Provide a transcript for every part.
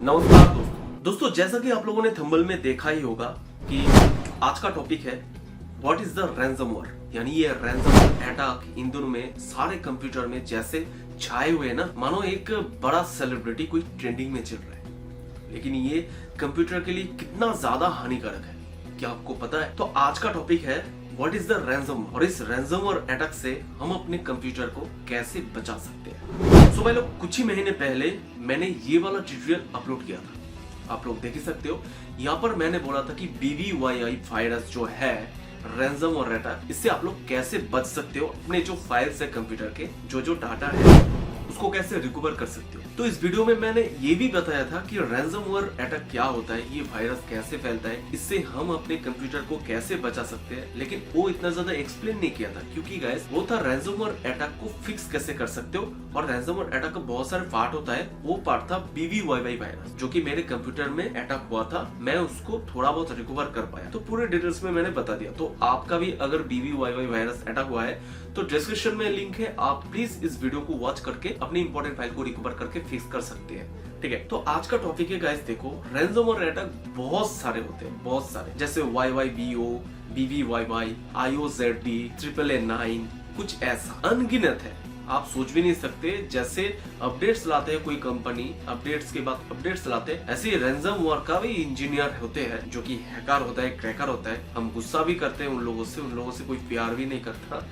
नमस्कार दोस्तों, जैसा कि आप लोगों ने थंबनेल में देखा ही होगा कि आज का टॉपिक है व्हाट इज द रैंसमवेयर। यानी ये रैंसमवेयर अटैक इन दिनों में सारे कंप्यूटर में जैसे छाए हुए ना, मानो एक बड़ा सेलिब्रिटी कोई ट्रेंडिंग में चल रहा है। लेकिन ये कंप्यूटर के लिए कितना ज्यादा हानिकारक है क्या आपको पता है? तो आज का टॉपिक है व्हाट इज द रैंसमवेयर और इस रैंसमवेयर अटैक से हम अपने कंप्यूटर को कैसे बचा सकते हैं। सो भाई लोग, कुछ ही महीने पहले मैंने ये वाला ट्यूटोरियल अपलोड किया था, आप लोग देख ही सकते हो। यहाँ पर मैंने बोला था कि BBYI वायरस जो है रैंसमवेयर अटैक, इससे आप लोग कैसे बच सकते हो, अपने जो फाइल्स है कंप्यूटर के जो डाटा है उसको कैसे रिकवर कर सकते हो। तो इस वीडियो में मैंने ये भी बताया था कि रैंसमवेयर अटैक क्या होता है, ये वायरस कैसे फैलता है, इससे हम अपने कंप्यूटर को कैसे बचा सकते हैं। लेकिन वो इतना ज्यादा एक्सप्लेन नहीं किया था क्योंकि गाइस वो था रैंसमवेयर अटैक को फिक्स कैसे कर सकते हो। और रैंसमवेयर अटैक का बहुत सारे पार्ट होता है, वो पार्ट था BBYY वायरस जो कि मेरे कंप्यूटर में अटैक हुआ था, मैं उसको थोड़ा बहुत रिकवर कर पाया। तो पूरे डिटेल्स में मैंने बता दिया। तो आपका भी अगर BBYY वायरस अटैक हुआ है तो डिस्क्रिप्शन में लिंक है, आप प्लीज इस वीडियो को वॉच करके अपनी इंपॉर्टेंट फाइल को रिकवर करके फिक्स कर सकते हैं। ठीक है, तो आज का टॉपिक है गाइस, देखो रैंसमवेयर अटैक बहुत सारे होते हैं, बहुत सारे, जैसे YYBO, BBYY, IOZD, AAA9, कुछ ऐसा अनगिनत है, आप सोच भी नहीं सकते। जैसे अपडेट्स लाते हैं कोई कंपनी, अपडेट्स के बाद अपडेट्स लाते हैं, ऐसे रैंसमवेयर का भी इंजीनियर होते हैं जो कि हैकर होता है, क्रैकर होता है। हम गुस्सा भी करते हैं उन लोगों से कोई प्यार भी नहीं करता।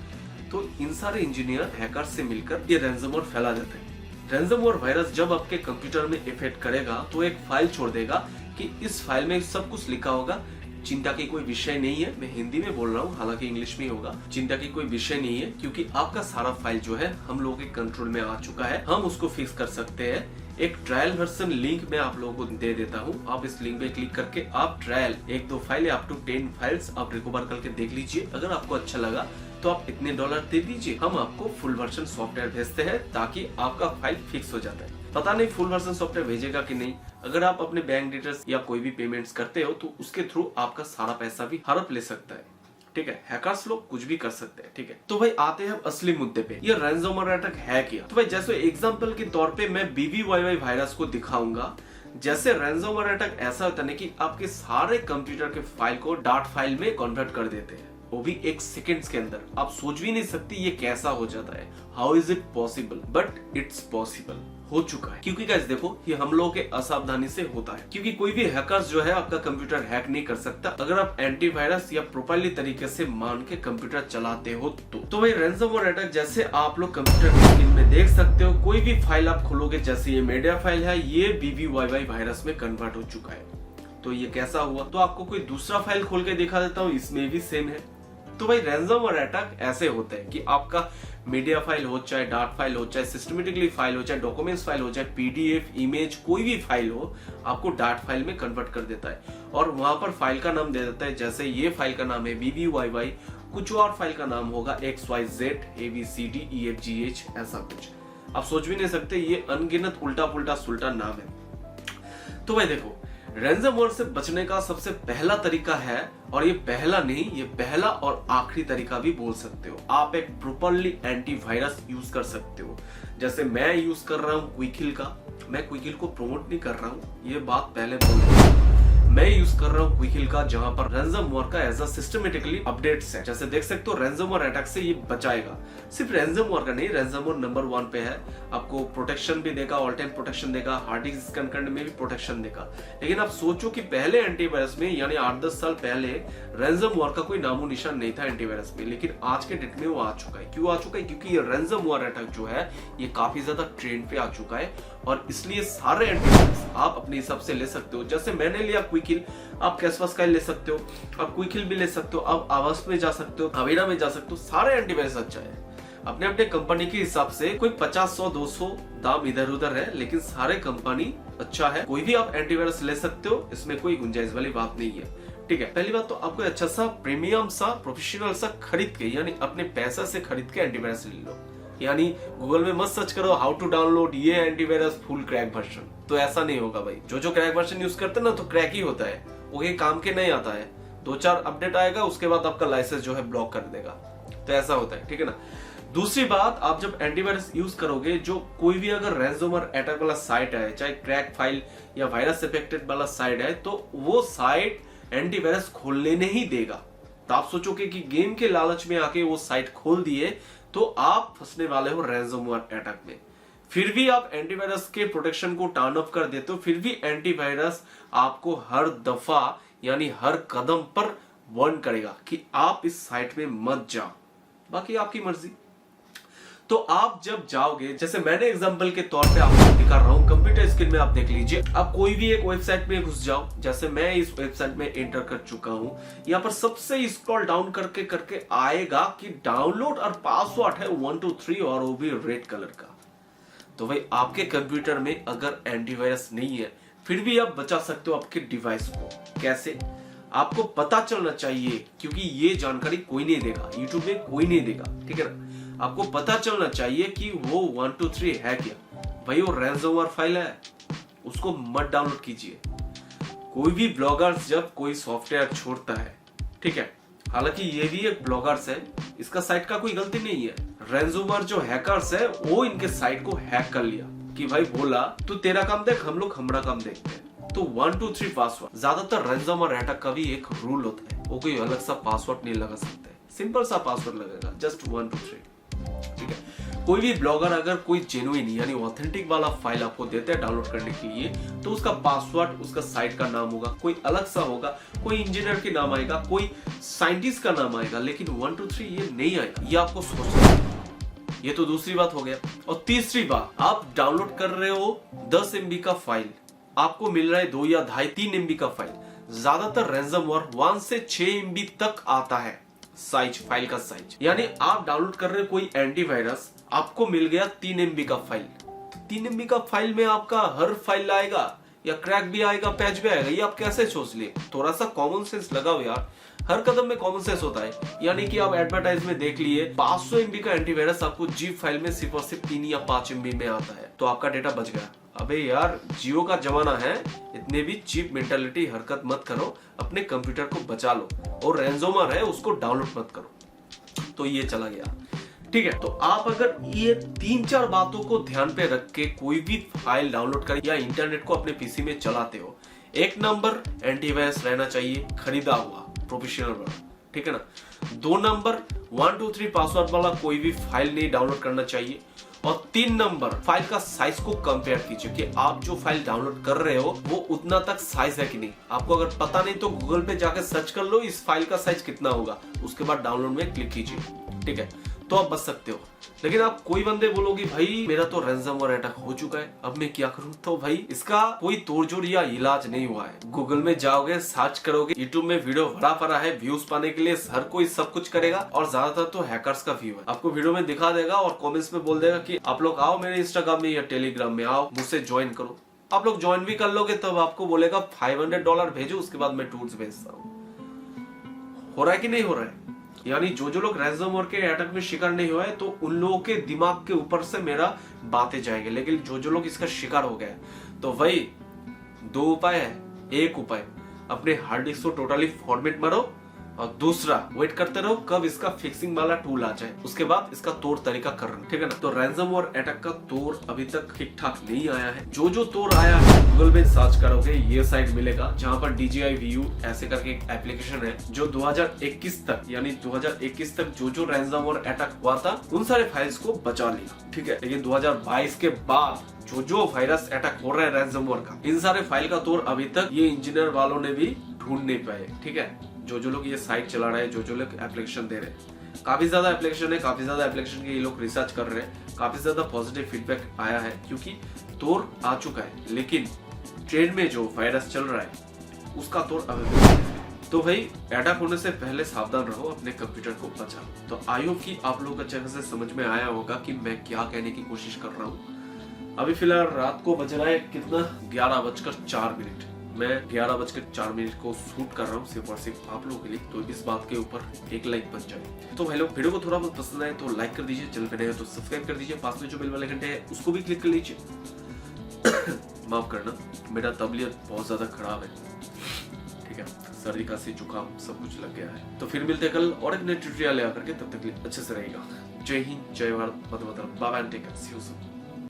तो इन सारे इंजीनियर हैकर से मिलकर ये रैंसमवेयर फैला देते हैं। रैंसमवेयर वायरस जब आपके कंप्यूटर में इफेक्ट करेगा तो एक फाइल छोड़ देगा कि इस फाइल में सब कुछ लिखा होगा, चिंता की कोई विषय नहीं है। मैं हिंदी में बोल रहा हूँ, हालांकि इंग्लिश में ही होगा। चिंता की कोई विषय नहीं है क्योंकि आपका सारा फाइल जो है हम लोगों के कंट्रोल में आ चुका है, हम उसको फिक्स कर सकते हैं। एक ट्रायल वर्जन लिंक मैं आप लोगों को दे देता हूँ, आप इस लिंक पे क्लिक करके आप trial 1-2 file up to 10 files आप रिकवर करके देख लीजिए। अगर आपको अच्छा लगा तो आप इतने $, दे दीजिए, हम आपको फुल वर्जन सॉफ्टवेयर भेजते हैं ताकि आपका फाइल फिक्स हो जाता है। पता नहीं फुल वर्जन सॉफ्टवेयर भेजेगा कि नहीं। अगर आप अपने बैंक डिटेल्स या कोई भी पेमेंट्स करते हो तो उसके थ्रू आपका सारा पैसा भी हड़प ले सकता है। ठीक है, हैकर्स लोग कुछ भी कर सकते हैं। ठीक है, तो भाई आते हैं असली मुद्दे पे, ये रैंसमवेयर अटैक है क्या। तो भाई जैसे एग्जांपल के तौर पे मैं BBYY वायरस को दिखाऊंगा। जैसे रैंसमवेयर अटैक ऐसा होता है कि आपके सारे कंप्यूटर के फाइल को डार्क फाइल में कन्वर्ट कर देते हैं, वो भी 1 सेकेंड के अंदर। आप सोच भी नहीं सकते ये कैसा हो जाता है, how is it possible, but it's possible, हो चुका है। क्योंकि गाइस देखो, ये हम लोगों के असावधानी से होता है, क्योंकि कोई भी हैकर्स जो है आपका कंप्यूटर हैक नहीं कर सकता अगर आप एंटीवायरस या प्रोपरली तरीके से मान के कंप्यूटर चलाते हो तो भाई रैंसमवेयर अटैक जैसे आप लोग कंप्यूटर की स्क्रीन में देख सकते हो, कोई भी फाइल आप खोलोगे, जैसे ये मीडिया फाइल है, ये BBYY वायरस में कन्वर्ट हो चुका है। तो ये कैसा हुआ, तो आपको कोई दूसरा फाइल खोल के दिखा देता हूँ, इसमें भी सेम है। तो भाई रैंसमवेयर अटैक ऐसे होता है कि आपका मीडिया फाइल हो, चाहे डार्क फाइल हो, चाहे सिस्टमेटिकली फाइल हो, चाहे डॉक्यूमेंट्स फाइल हो, चाहे PDF इमेज, कोई भी फाइल हो, आपको डार्क फाइल में कन्वर्ट कर देता है और वहां पर फाइल का नाम दे देता है। जैसे ये फाइल का नाम है BBYY, कुछ और फाइल का नाम होगा XYZ ABCD EFGH, ऐसा कुछ। आप सोच भी नहीं सकते, ये अनगिनत उल्टा पुल्टा सुल्टा नाम है। तो भाई देखो, रैंसमवेयर से बचने का सबसे पहला तरीका है, और ये पहला नहीं, ये पहला और आखिरी तरीका भी बोल सकते हो, आप एक प्रॉपरली एंटीवायरस यूज कर सकते हो। जैसे मैं यूज कर रहा हूँ क्विकहिल का, मैं क्विकहिल को प्रमोट नहीं कर रहा हूँ, ये बात पहले बोल रहा हूँ। मैं यूज कर रहा हूँ क्विकहिल का, जहां पर रैंसमवेयर का एज अ सिस्टमेटिकली अपडेट्स है। जैसे देख सकते हो रैंसमवेयर अटैक से ये बचाएगा। सिर्फ रैंसमवेयर का नहीं, रैंसमवेयर नंबर 1 पे है, आपको प्रोटेक्शन भी देगा, ऑल टाइम प्रोटेक्शन देगा, हार्ड डिस्क कंटेंट में भी प्रोटेक्शन देगा। लेकिन आप सोचो कि पहले एंटीवायरस में, यानी 8-10 साल पहले रैंसमवेयर का कोई नामो निशान नहीं था एंटीवायरस में, लेकिन आज के डेट में वो आ चुका है। क्यों आ चुका है? क्योंकि ये रैंसमवेयर अटैक जो है ये काफी ज्यादा ट्रेंड पे आ चुका है और इसलिए सारे एंटीवायरस आप अपने हिसाब से ले सकते हो। जैसे मैंने लिया क्विकहिल, आप कैसवास्काई ले सकते हो, आप क्विकहिल भी ले सकते हो, आप आवास में जा सकते हो, अवेरा में जा सकते हो, सारे एंटीवायरस अच्छा है। अपने अपने कंपनी के हिसाब से कोई 50, 100, 200 दाम इधर उधर है, लेकिन सारे कंपनी अच्छा है। कोई भी आप एंटीवायरस ले सकते हो, इसमें कोई गुंजाइश वाली बात नहीं है। ठीक है, पहली बात तो आपको अच्छा सा प्रीमियम सा प्रोफेशनल सा खरीद के, यानी अपने पैसा से खरीद के एंटीवायरस ले लो। यानी गूगल में मत सर्च करो हाउ टू डाउनलोड ये एंटीवायरस फुल क्रैक वर्जन, तो ऐसा नहीं होगा भाई। जो क्रैक वर्जन यूज करते हैं ना, तो क्रैक ही होता है, वो ये काम के नहीं आता है। 2-4 अपडेट आएगा, उसके बाद आपका लाइसेंस जो है ब्लॉक कर देगा, तो ऐसा होता है। ठीक है ना, दूसरी बात, आप जब एंटीवायरस यूज करोगे, जो कोई भी अगर रैंसमवेयर अटैक वाला साइट है, चाहे क्रैक फाइल या वायरस अफेक्टेड वाला साइट है, तो वो साइट एंटीवायरस खोलने नहीं देगा। तो आप सोचोगे कि गेम के लालच में आके वो साइट खोल दिए तो आप फंसने वाले हो रैंसमवेयर अटैक में। फिर भी आप एंटीवायरस के प्रोटेक्शन को टर्न ऑफ कर देते हो, फिर भी एंटीवायरस आपको हर दफा यानी हर कदम पर वार्न करेगा कि आप इस साइट में मत जाओ। बाकी आपकी मर्जी। तो आप जब जाओगे, जैसे मैंने एग्जांपल के तौर पे आपको दिखा रहा हूं, कंप्यूटर स्क्रीन में आप देख लीजिए, आप कोई भी एक वेबसाइट में घुस जाओ, जैसे मैं इस वेबसाइट में एंटर कर चुका हूं। यहाँ पर सबसे स्क्रॉल डाउन करके करके आएगा कि डाउनलोड और पासवर्ड है 1 2 3 और वो भी रेड कलर का। तो भाई आपके कंप्यूटर में अगर एंटीवायरस नहीं है, फिर भी आप बचा सकते हो आपके डिवाइस को। कैसे? आपको पता चलना चाहिए, क्योंकि ये जानकारी कोई नहीं देगा, यूट्यूब में कोई नहीं देगा, ठीक है ना। आपको पता चलना चाहिए कि वो 1 2 3 है क्या। भाई वो रैंसमवेयर फाइल है, उसको मत डाउनलोड कीजिए। कोई भी ब्लॉगर्स जब कोई सॉफ्टवेयर छोड़ता है, ठीक है, हालांकि ये भी एक ब्लॉगर्स है, इसका साइट का कोई गलती नहीं है। रैंसमवेयर जो हैकर्स है वो इनके साइट को हैक कर लिया कि भाई बोला तू तेरा काम देख, हम लोग हमारा काम देखते हैं। तो 1 2 3 पासवर्ड, ज्यादातर रैंसमवेयर अटैक का भी एक रूल होता है, वो कोई अलग सा पासवर्ड नहीं लगा सकते, सिंपल सा पासवर्ड लगेगा, जस्ट 1 2 3, ठीक है। कोई भी ब्लॉगर अगर कोई जेन्युइन यानी ऑथेंटिक वाला फाइल आपको देते हैं डाउनलोड करने के लिए, तो उसका पासवर्ड, उसका साइट का नाम होगा, कोई अलग सा होगा, कोई इंजीनियर के नाम आएगा, कोई साइंटिस्ट का नाम आएगा, लेकिन 1 2 3 ये नहीं आएगा। ये आपको सोचना है। ये तो दूसरी बात हो गया। और तीसरी बात, आप डाउनलोड कर रहे हो 10 MB का फाइल, आपको मिल रहा है 2 या 2.5 3 MB का फाइल। ज्यादातर रैंसमवेयर 1 से 6 MB तक आता है साइज, फाइल का साइज। यानी आप डाउनलोड कर रहे हो कोई एंटीवायरस, आपको मिल गया 3 MB का फाइल। 3 MB का फाइल में आपका हर फाइल आएगा या क्रैक भी आएगा, पैच भी आएगा, ये आप कैसे सोच लिए? थोड़ा सा कॉमन सेंस लगाओ यार, हर कदम में कॉमन सेंस होता है। यानी कि आप एडवर्टाइज में देख लिए 500 MB का एंटीवायरस आपको जीप फाइल में सिर्फ और सिर्फ 3 या 5 MB में आता है, तो आपका डेटा बच गया। अबे यार, जियो का जमाना है, इतने भी चीप मेंटालिटी हरकत मत करो, अपने कंप्यूटर को बचा लो। और रैंसमवेयर है उसको डाउनलोड मत करो। तो ये चला गया, ठीक है। तो आप अगर ये 3-4 बातों को ध्यान पे रख के कोई भी फाइल डाउनलोड कर या इंटरनेट को अपने पीसी में चलाते हो, 1 नंबर एंटीवायरस रहना चाहिए, खरीदा हुआ प्रोफेशनल वाला, ठीक है ना। 2 नंबर 1 2 3 पासवर्ड वाला कोई भी फाइल नहीं डाउनलोड करना चाहिए। और 3 नंबर, फाइल का साइज को कंपेयर कीजिए कि आप जो फाइल डाउनलोड कर रहे हो वो उतना तक साइज है कि नहीं। आपको अगर पता नहीं तो गूगल पे जाकर सर्च कर लो इस फाइल का साइज कितना होगा, उसके बाद डाउनलोड में क्लिक कीजिए, ठीक है, तो आप बच सकते हो। लेकिन आप कोई बंदे बोलोगे भाई मेरा तो रैंसमवेयर अटैक हो चुका है, अब मैं क्या करूं? तो भाई इसका कोई तोड़जोड़ या इलाज नहीं हुआ है। गूगल में जाओगे, सर्च करोगे, यूट्यूब में वीडियो भरा पड़ा है, व्यूज पाने के लिए हर कोई सब कुछ करेगा, और ज्यादातर तो हैकर्स का व्यू है। आपको वीडियो में दिखा देगा और कमेंट्स में बोल देगा कि आप लोग आओ मेरे इंस्टाग्राम में या टेलीग्राम में आओ, मुझसे ज्वाइन करो। आप लोग ज्वाइन भी कर लोगे तब आपको बोलेगा $500 भेजो, उसके बाद मैं टूल्स भेजता हूँ। हो रहा है कि नहीं हो रहा है? यानी जो लोग रैंसमवेयर के अटैक में शिकार नहीं हुआ है, तो उन लोगों के दिमाग के ऊपर से मेरा बातें जाएंगे। लेकिन जो लोग इसका शिकार हो गए, तो वही 2 उपाय है। एक उपाय, अपने हार्ड डिस्क को टोटली फॉर्मेट मारो, और दूसरा वेट करते रहो कब इसका फिक्सिंग वाला टूल आ जाए, उसके बाद इसका तौर तरीका करना, ठीक है ना। तो रैंसमवेयर अटैक का तौर अभी तक ठीक ठाक नहीं आया है। जो तौर आया है गूगल में सर्च करोगे ये साइट मिलेगा, जहां पर DJI VU ऐसे करके एक एप्लीकेशन है जो 2021 तक, यानी 2021 तक जो रैंसमवेयर अटैक हुआ था उन सारे फाइल्स को बचा लिया, ठीक है। लेकिन 2022 के बाद जो वायरस अटैक हो रहा है रैंसमवेयर का, इन सारे फाइल का तौर अभी तक ये इंजीनियर वालों ने भी ढूंढ नहीं पाए, ठीक है। जो लोग ये साइट चला रहे हैं, जो लोग एप्लीकेशन दे रहे हैं, काफी ज्यादा एप्लीकेशन है, काफी ज्यादा एप्लीकेशन के ये लोग रिसर्च कर रहे हैं, काफी ज्यादा पॉजिटिव फीडबैक आया है, क्योंकि तौर आ चुका है। लेकिन ट्रेड में जो वायरस चल रहा है उसका तौर अभी भी। तो भाई अटैक होने से पहले सावधान रहो, अपने कंप्यूटर को बचाओ। तो आई होप कि आप लोगों को अच्छे से समझ में आया होगा कि मैं क्या कहने की कोशिश कर रहा हूँ। अभी फिलहाल रात को बज रहा है कितना, 11:04। मैं 11:04 को शूट कर रहा हूँ सिर्फ और सिर्फ आप लोगों के लिए। तो इस बात के ऊपर एक लाइक बन जाए। तो भाई लोग, वीडियो को थोड़ा बहुत पसंद आए तो लाइक कर दीजिए, चैनल पे नए हो तो सब्सक्राइब कर दीजिए, पास में जो बेल वाले घंटे है उसको भी क्लिक कर लीजिए। माफ करना, मेरा तबीयत बहुत ज्यादा खराब है, ठीक है, सर्दी खांसी जुकाम सब कुछ लग गया है। तो फिर मिलते कल और एक नए ट्यूटोरियल आकर के, तब तक के लिए अच्छे से रहेगा। जय हिंद, जय भारत, वंदे मातरम, bye bye, take care, see you soon.